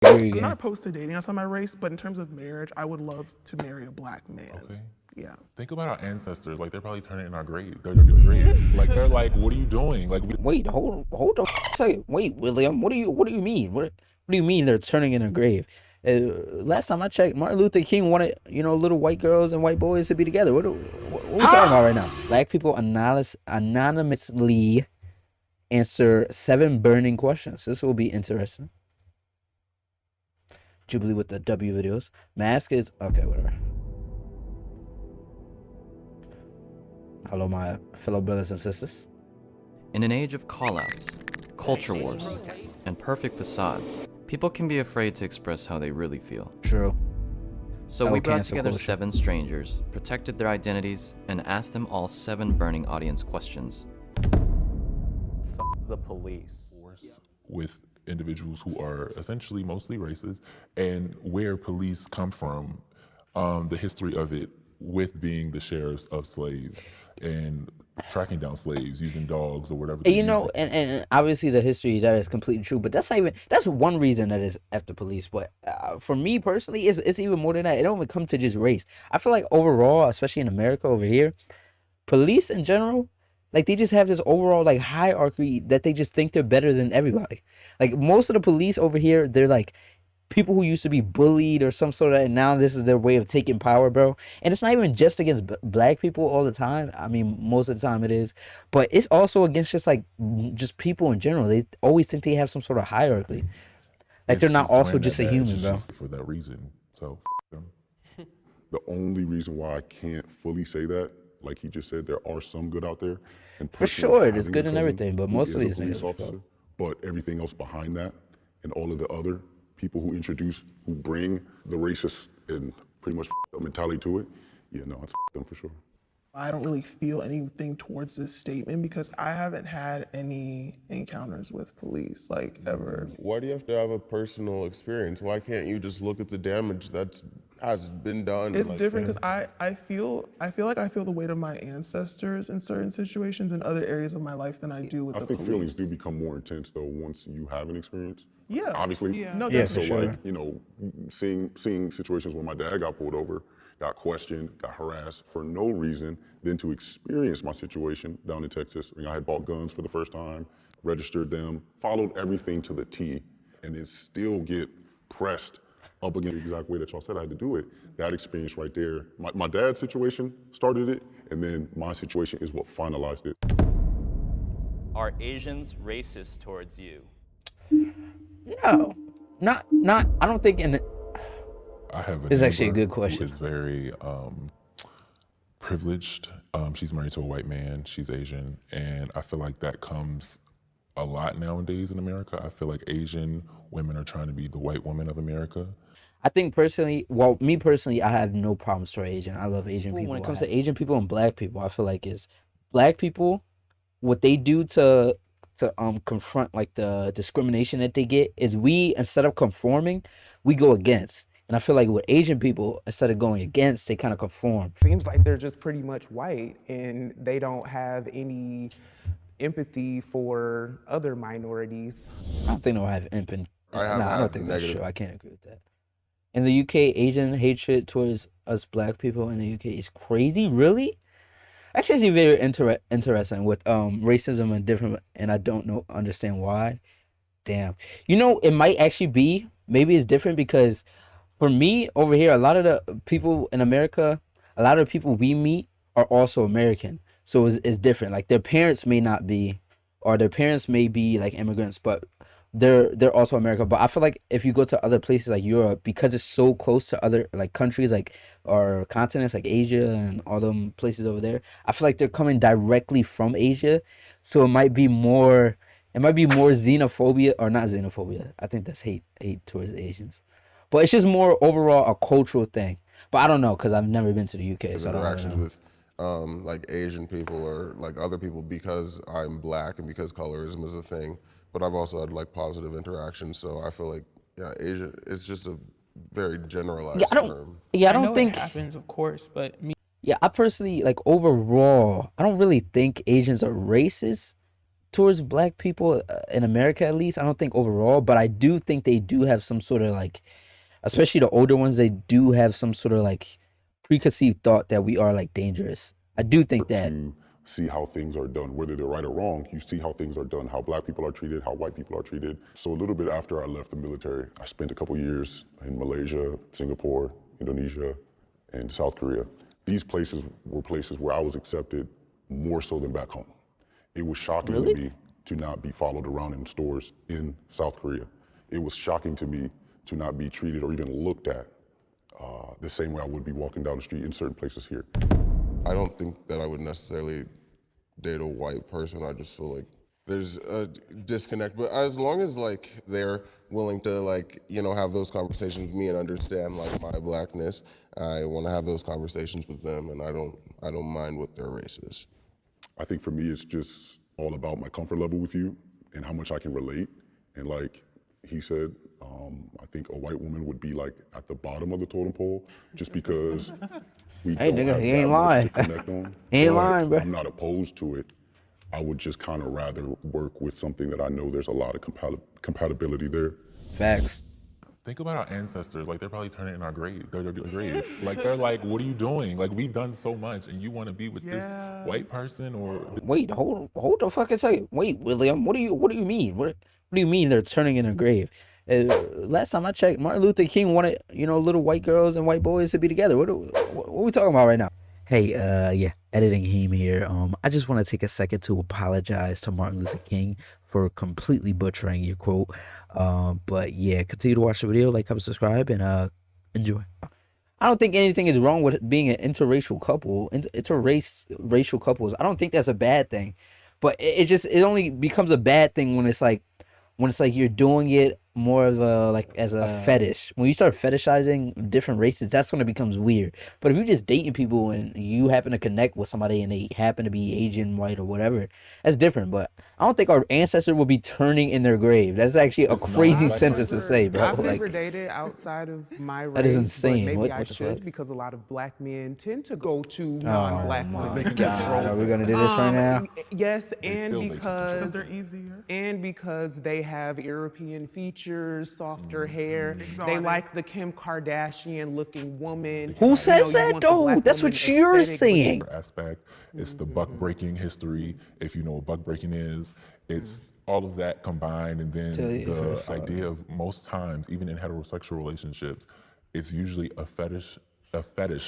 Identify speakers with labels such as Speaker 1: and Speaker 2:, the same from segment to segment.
Speaker 1: I'm
Speaker 2: again.
Speaker 1: not opposed to dating outside my race, but in terms of marriage, I would love to marry a black man.
Speaker 3: Okay.
Speaker 1: Yeah.
Speaker 3: Think about our ancestors. Like they're probably turning in our grave. They're grave. Like they're like, what are you doing? Like
Speaker 2: Wait, hold on a second. Wait, William, what do you mean? What do you mean they're turning in a grave? Last time I checked, Martin Luther King wanted, little white girls and white boys to be together. What are we talking about right now? Black people anonymously answer 7 burning questions. This will be interesting. Jubilee with the W videos. Mask is okay, whatever. Hello, my fellow brothers and sisters.
Speaker 4: In an age of callouts, culture wars, and perfect facades, people can be afraid to express how they really feel.
Speaker 2: True.
Speaker 4: So we brought together 7 strangers, protected their identities, and asked them all 7 burning audience questions.
Speaker 5: The police.
Speaker 3: with individuals who are essentially mostly racist, and where police come from, the history of it with being the sheriffs of slaves and tracking down slaves using dogs or whatever.
Speaker 2: And obviously the history, that is completely true, but that's one reason that is F the police. But for me personally, it's even more than that. It don't even come to just race. I feel like overall, especially in America over here, police in general, like they just have this overall like hierarchy that they just think they're better than everybody. Like most of the police over here, they're like people who used to be bullied or some sort of, and now this is their way of taking power, bro. And it's not even just against black people all the time. I mean, most of the time it is, but it's also against just people in general. They always think they have some sort of hierarchy. Like they're not also just a human, bro.
Speaker 3: For that reason, so them.
Speaker 6: The only reason why I can't fully say that, like he just said, there are some good out there. And
Speaker 2: For sure, there's good in everything, but most of these niggas.
Speaker 6: But everything else behind that, and all of the other people who bring the racist and pretty much mentality to it, yeah, no, it's them for sure.
Speaker 1: I don't really feel anything towards this statement because I haven't had any encounters with police, like, ever.
Speaker 7: Why do you have to have a personal experience? Why can't you just look at the damage that has been done?
Speaker 1: It's different because I feel like I feel the weight of my ancestors in certain situations in other areas of my life than I do with the police.
Speaker 6: I think feelings do become more intense though once you have an experience.
Speaker 1: Yeah.
Speaker 6: Obviously.
Speaker 1: Yeah. No,
Speaker 2: Yeah,
Speaker 1: definitely.
Speaker 2: for
Speaker 6: So
Speaker 2: sure.
Speaker 6: like, seeing situations where my dad got pulled over, got questioned, got harassed for no reason, then to experience my situation down in Texas. I had bought guns for the first time, registered them, followed everything to the T, and then still get pressed up against the exact way that y'all said I had to do it. That experience right there, my dad's situation started it, and then my situation is what finalized it.
Speaker 5: Are Asians racist towards you?
Speaker 2: No, not. I don't think
Speaker 3: I have
Speaker 2: It's actually a good question.
Speaker 3: Who is very privileged. She's married to a white man. She's Asian, and I feel like that comes a lot nowadays in America. I feel like Asian women are trying to be the white woman of America.
Speaker 2: I think personally, me personally, I have no problems for Asian. I love Asian people. When it comes to Asian people and black people, I feel like is black people, what they do to confront like the discrimination that they get is we, instead of conforming, we go against. And I feel like with Asian people, instead of going against, they kind of conform.
Speaker 8: Seems like they're just pretty much white and they don't have any empathy for other minorities.
Speaker 2: I don't think they'll have empathy. I don't think that's
Speaker 7: negative.
Speaker 2: true. I can't agree with that. In the UK, Asian hatred towards us black people in the UK is crazy. Really? That's actually very interesting with racism and I don't understand why. Damn. It might actually be, maybe it's different because for me over here, a lot of the people in America, a lot of the people we meet are also American. So it's different. Like their parents may not be, or their parents may be like immigrants, but they're also America. But I feel like if you go to other places like Europe, because it's so close to other like countries like or continents like Asia and all them places over there, I feel like they're coming directly from Asia. So it might be more xenophobia, or not xenophobia. I think that's hate towards Asians. But it's just more overall a cultural thing. But I don't know because I've never been to the UK, so I don't
Speaker 7: Interactions
Speaker 2: know.
Speaker 7: with like Asian people or like other people because I'm black and because colorism is a thing. But I've also had like positive interactions, so I feel like Asia. It's just a very generalized term.
Speaker 2: I
Speaker 9: I
Speaker 2: don't
Speaker 9: know
Speaker 2: think.
Speaker 9: it happens, of course, but
Speaker 2: Yeah, I personally like overall, I don't really think Asians are racist, towards black people in America, at least. I don't think overall, but I do think they do have some sort of like, especially the older ones, they do have some sort of like preconceived thought that we are like dangerous. I do think that.
Speaker 6: To see how things are done, whether they're right or wrong. You see how things are done, how black people are treated, how white people are treated. So a little bit after I left the military, I spent a couple years in Malaysia, Singapore, Indonesia, and South Korea. These places were places where I was accepted more so than back home. It was shocking
Speaker 2: Really?
Speaker 6: to me to not be followed around in stores in South Korea. It was shocking to me to not be treated or even looked at the same way I would be walking down the street in certain places here.
Speaker 7: I don't think that I would necessarily date a white person. I just feel like there's a disconnect. But as long as like they're willing to like, you know, have those conversations with me and understand like my blackness, I want to have those conversations with them, and I don't mind what their race is.
Speaker 6: I think for me, it's just all about my comfort level with you and how much I can relate. And like he said, I think a white woman would be like at the bottom of the totem pole just because we
Speaker 2: Hey,
Speaker 6: don't
Speaker 2: nigga,
Speaker 6: have
Speaker 2: he
Speaker 6: that
Speaker 2: ain't
Speaker 6: much
Speaker 2: lying.
Speaker 6: to connect on.
Speaker 2: He ain't
Speaker 6: So, like,
Speaker 2: lying, bro.
Speaker 6: I'm not opposed to it. I would just kind of rather work with something that I know there's a lot of compatibility there.
Speaker 2: Facts.
Speaker 3: Think about our ancestors. Like, they're probably turning in our grave. Their grave. Like, they're like, what are you doing? Like, we've done so much, and you want to be with this white person or
Speaker 2: Wait, hold the fucking second. Wait, William, what do you mean? What do you mean they're turning in a grave? Last time I checked, Martin Luther King wanted, you know, little white girls and white boys to be together. What are we talking about right now? Hey, yeah, editing him here. I just want to take a second to apologize to Martin Luther King for completely butchering your quote. But yeah, continue to watch the video, like, comment, subscribe, and enjoy. I don't think anything is wrong with being an interracial couple. Racial couples. I don't think that's a bad thing, but it only becomes a bad thing when it's like you're doing it more of a like as a fetish. When you start fetishizing different races, that's when it becomes weird. But if you're just dating people and you happen to connect with somebody and they happen to be Asian, white, or whatever, that's different. But I don't think our ancestor will be turning in their grave. That's actually a crazy sentence to say, bro.
Speaker 8: I've never
Speaker 2: Like,
Speaker 8: dated outside of my race.
Speaker 2: that is insane.
Speaker 8: But maybe
Speaker 2: What
Speaker 8: I
Speaker 2: the
Speaker 8: should
Speaker 2: fuck?
Speaker 8: because a lot of black men tend to go to non-black
Speaker 2: oh my
Speaker 8: women.
Speaker 2: God, are we gonna do this right now?
Speaker 8: Yes,
Speaker 3: feel
Speaker 8: and
Speaker 3: they can
Speaker 8: because
Speaker 1: They're easier.
Speaker 8: and because they have European features, softer hair. They
Speaker 1: Exotic.
Speaker 8: like the Kim Kardashian looking woman.
Speaker 2: Who
Speaker 8: You
Speaker 2: says
Speaker 8: know, you
Speaker 2: that
Speaker 8: want the
Speaker 2: though?
Speaker 8: black
Speaker 2: That's
Speaker 8: woman
Speaker 2: what you're
Speaker 8: aesthetic, but
Speaker 2: saying.
Speaker 3: aspect. It's the buck breaking history. If you know what buck breaking is, it's all of that combined, and then
Speaker 2: Tell you
Speaker 3: the
Speaker 2: for a fact.
Speaker 3: idea of most times, even in heterosexual relationships, it's usually a fetish.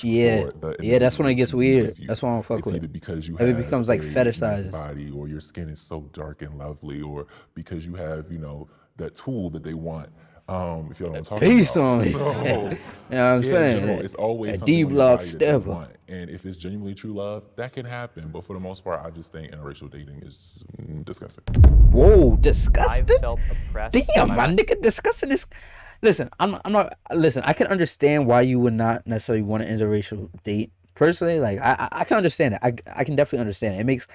Speaker 2: Yeah.
Speaker 3: for the
Speaker 2: Yeah, that's when it
Speaker 3: individual
Speaker 2: gets
Speaker 3: to be
Speaker 2: weird.
Speaker 3: with you.
Speaker 2: That's why I don't fuck
Speaker 3: It's
Speaker 2: with
Speaker 3: either
Speaker 2: it.
Speaker 3: because you
Speaker 2: If it
Speaker 3: have
Speaker 2: becomes, like,
Speaker 3: a nice
Speaker 2: fetishizes.
Speaker 3: body, or your skin is so dark and lovely, or because you have, you know, that tool that they want. If you don't know what I'm talking
Speaker 2: Peace
Speaker 3: about.
Speaker 2: on it.
Speaker 3: So,
Speaker 2: You know what I'm
Speaker 3: yeah, in
Speaker 2: saying?
Speaker 3: general, it's always
Speaker 2: A
Speaker 3: something on your
Speaker 2: D-block
Speaker 3: body that you
Speaker 2: stepper.
Speaker 3: want. And if it's genuinely true love, that can happen. But for the most part, I just think interracial dating is disgusting.
Speaker 2: Whoa,
Speaker 5: I've
Speaker 2: disgusting.
Speaker 5: felt oppressed.
Speaker 2: Damn,
Speaker 5: by
Speaker 2: my nigga, disgusting is. Listen, I'm not. Listen, I can understand why you would not necessarily want an interracial date. Personally, like I can understand it. I can definitely understand it. It makes.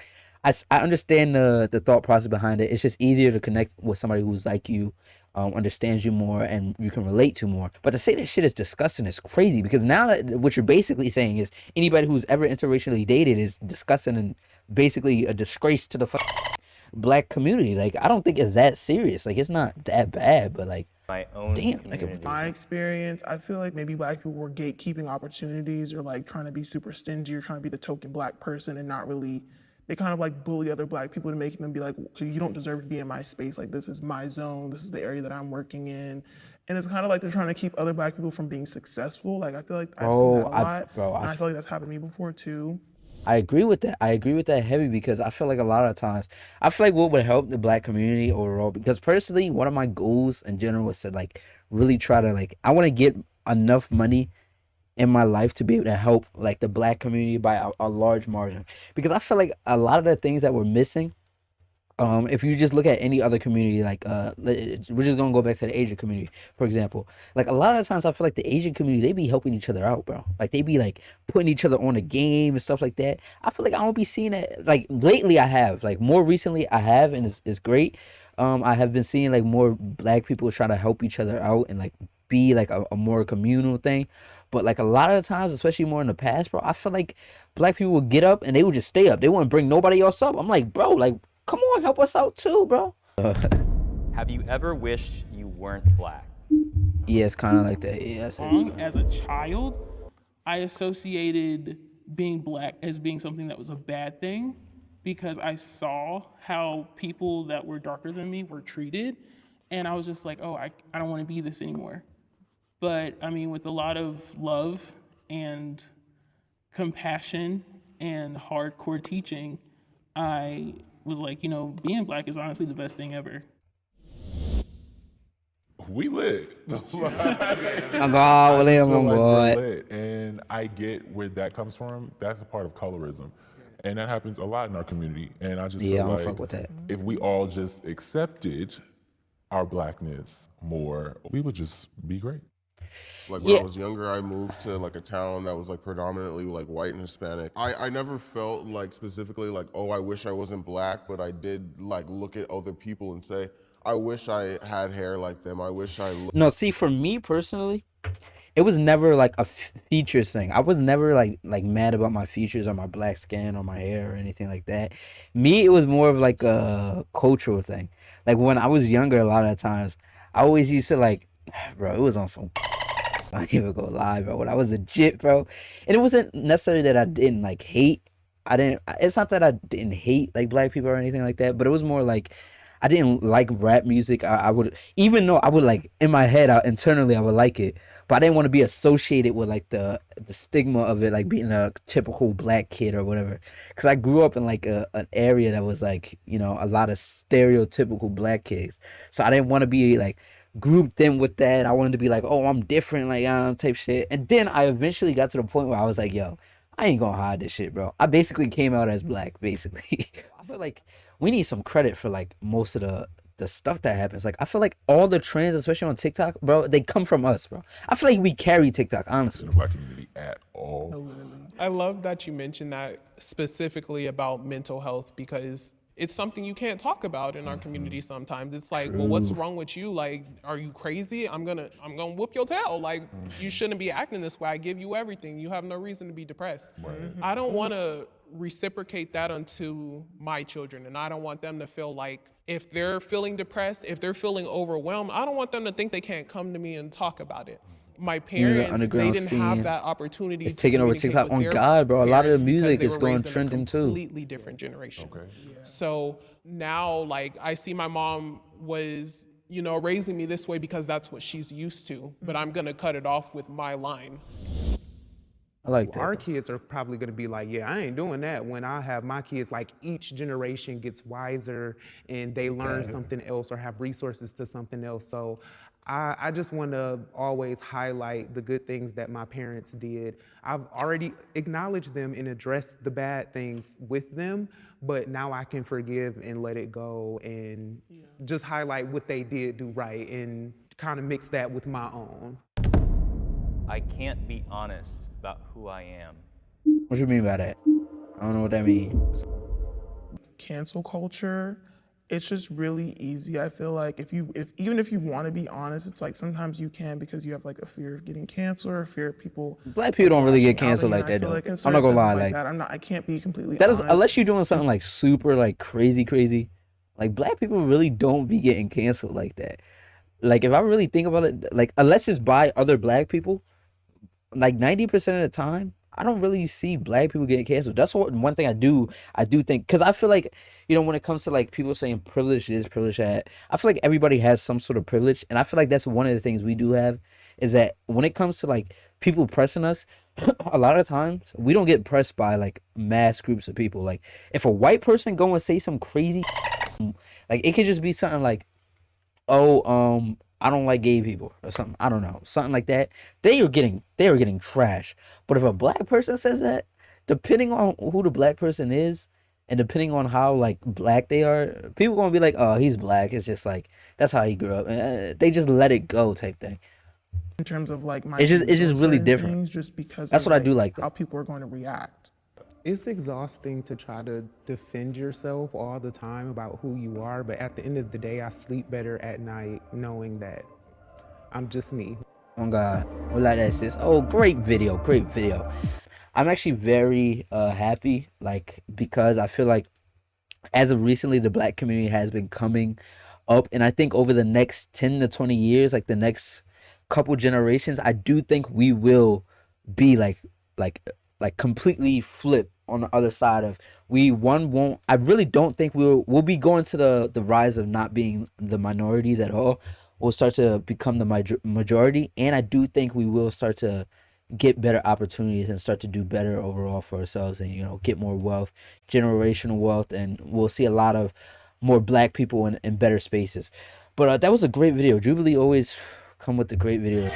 Speaker 2: I understand the thought process behind it. It's just easier to connect with somebody who's like you, understands you more, and you can relate to more. But to say that shit is disgusting is crazy, because now what you're basically saying is anybody who's ever interracially dated is disgusting and basically a disgrace to the black community. Like, I don't think it's that serious. Like, it's not that bad, but like,
Speaker 5: my own
Speaker 2: damn,
Speaker 5: community.
Speaker 1: My experience, I feel like maybe black people were gatekeeping opportunities or like trying to be super stingy or trying to be the token black person and not really, they kind of like bully other black people to make them be like, you don't deserve to be in my space. Like, this is my zone. This is the area that I'm working in. And it's kind of like they're trying to keep other black people from being successful. Like, I feel like I've seen that a lot. And I feel like that's happened to me before too.
Speaker 2: I agree with that. I agree with that heavy, because I feel like a lot of times, I feel like what would help the black community overall, because personally, one of my goals in general is to like really try to like, I want to get enough money in my life to be able to help like the black community by a large margin, because I feel like a lot of the things that we're missing, if you just look at any other community, like we're just gonna go back to the Asian community, for example. Like, a lot of the times I feel like the Asian community, they be helping each other out, bro. Like, they be like putting each other on a game and stuff like that. I feel like I don't be seeing that. Like, lately I have, like, more recently I have, and it's great. I have been seeing like more black people try to help each other out and like be like a more communal thing. But like a lot of the times, especially more in the past, bro, I feel like black people would get up and they would just stay up. They wouldn't bring nobody else up. I'm like, bro, like, Come on, help us out too, bro.
Speaker 5: Have you ever wished you weren't black?
Speaker 2: Yeah, it's kind of like that. Yeah, that's it.
Speaker 9: As a child, I associated being black as being something that was a bad thing because I saw how people that were darker than me were treated. And I was just like, oh, I don't want to be this anymore. But I mean, with a lot of love and compassion and hardcore teaching, I was like, you know, being black is honestly the best thing ever.
Speaker 3: We lit.
Speaker 2: Oh,
Speaker 3: I
Speaker 2: God,
Speaker 3: just
Speaker 2: William,
Speaker 3: feel like we're
Speaker 2: boy.
Speaker 3: lit, and I get where that comes from. That's a part of colorism, and that happens a lot in our community. And I just
Speaker 2: Yeah, I
Speaker 3: feel
Speaker 2: don't
Speaker 3: like
Speaker 2: fuck with that.
Speaker 3: if we all just accepted our blackness more, we would just be great.
Speaker 7: Like when
Speaker 2: Yeah.
Speaker 7: I was younger, I moved to like a town that was like predominantly like white and Hispanic. I never felt like specifically like, oh, I wish I wasn't black, but I did like look at other people and say, I wish I had hair like them. I wish I looked.
Speaker 2: No, see, for me personally, it was never like a features thing. I was never like mad about my features or my black skin or my hair or anything like that. Me, it was more of like a cultural thing. Like when I was younger, a lot of times, I always used to like, bro, it was on some. I ain't even go lie, bro. When I was legit, bro, and it wasn't necessarily that I didn't like hate. I didn't. It's not that I didn't hate like black people or anything like that, but it was more like I didn't like rap music. I would, even though I would like in my head, internally I would like it, but I didn't want to be associated with like the stigma of it, like being a typical black kid or whatever. Because I grew up in like an area that was like, you know, a lot of stereotypical black kids, so I didn't want to be like grouped in with that. I wanted to be like, oh, I'm different, like type shit. And then I eventually got to the point where I was like, yo, I ain't gonna hide this shit, bro. I basically came out as black, basically. I feel like we need some credit for like most of the stuff that happens. Like I feel like all the trends, especially on TikTok, bro, they come from us, bro. I feel like we carry TikTok, honestly.
Speaker 3: The black community at all.
Speaker 8: I love that you mentioned that specifically about mental health because it's something you can't talk about in our community sometimes. It's like, well, what's wrong with you? Like, are you crazy? I'm gonna whoop your tail. Like, you shouldn't be acting this way. I give you everything. You have no reason to be depressed. I don't want to reciprocate that onto my children, and I don't want them to feel like if they're feeling depressed, if they're feeling overwhelmed, I don't want them to think they can't come to me and talk about it. My parents, they
Speaker 2: underground
Speaker 8: didn't
Speaker 2: scene
Speaker 8: have that opportunity.
Speaker 2: It's
Speaker 8: to
Speaker 2: taking over
Speaker 8: communicate
Speaker 2: TikTok.
Speaker 8: with
Speaker 2: On
Speaker 8: their
Speaker 2: God, bro, a lot of
Speaker 8: parents
Speaker 2: the
Speaker 8: because
Speaker 2: music
Speaker 8: they
Speaker 2: is
Speaker 8: were
Speaker 2: going
Speaker 8: raised in a
Speaker 2: trending too.
Speaker 8: Completely different generation.
Speaker 3: Okay.
Speaker 8: So now, like, I see my mom was, you know, raising me this way because that's what she's used to, but I'm gonna cut it off with my line.
Speaker 2: I like that.
Speaker 8: Our kids are probably gonna be like, yeah, I ain't doing that. When I have my kids, like each generation gets wiser and they learn something else or have resources to something else. So I just wanna always highlight the good things that my parents did. I've already acknowledged them and addressed the bad things with them, but now I can forgive and let it go and just highlight what they did do right and kind of mix that with my own.
Speaker 5: I can't be honest about who I am.
Speaker 2: What you mean by that? I don't know what that means.
Speaker 1: Cancel culture, it's just really easy. I feel like even if you want to be honest, it's like sometimes you can because you have like a fear of getting canceled or a fear of people.
Speaker 2: Black people don't really get
Speaker 1: lashing out
Speaker 2: canceled
Speaker 1: at you.
Speaker 2: like
Speaker 1: And I
Speaker 2: that
Speaker 1: feel
Speaker 2: though.
Speaker 1: like in
Speaker 2: I'm
Speaker 1: certain
Speaker 2: not gonna lie,
Speaker 1: senses
Speaker 2: like
Speaker 1: that, I can't be completely
Speaker 2: that is
Speaker 1: honest.
Speaker 2: unless you're doing something like super like crazy. Like black people really don't be getting canceled like that. Like if I really think about it, like unless it's by other black people, like 90% of the time, I don't really see black people getting canceled. That's one thing I do think, because I feel like, you know, when it comes to like people saying privilege this, privilege that, I feel like everybody has some sort of privilege, and I feel like that's one of the things we do have, is that when it comes to like people pressing us, a lot of times we don't get pressed by like mass groups of people. Like if a white person go and say some crazy, like it could just be something like, oh, I don't like gay people or something. I don't know. Something like that. They are getting trash. But if a black person says that, depending on who the black person is and depending on how like black they are, people gonna be like, oh, he's black. It's just like that's how he grew up. They just let it go type thing.
Speaker 1: in terms of like my
Speaker 2: It's just
Speaker 1: views on
Speaker 2: really
Speaker 1: certain
Speaker 2: different.
Speaker 1: things, just because
Speaker 2: That's
Speaker 1: of,
Speaker 2: what I do like, though.
Speaker 1: how people are going to react.
Speaker 8: It's exhausting to try to defend yourself all the time about who you are, but at the end of the day, I sleep better at night knowing that I'm just me.
Speaker 2: Oh God, we like that, sis. Oh, great video. I'm actually very happy, like, because I feel like as of recently, the black community has been coming up, and I think over the next 10 to 20 years, like the next couple generations, I do think we will be like completely flip on the other side of, we one won't, I really don't think we'll be going to the rise of not being the minorities at all. We'll start to become the majority, and I do think we will start to get better opportunities and start to do better overall for ourselves, and get more wealth, generational wealth, and we'll see a lot of more black people in better spaces. But that was a great video. Jubilee always come with the great videos.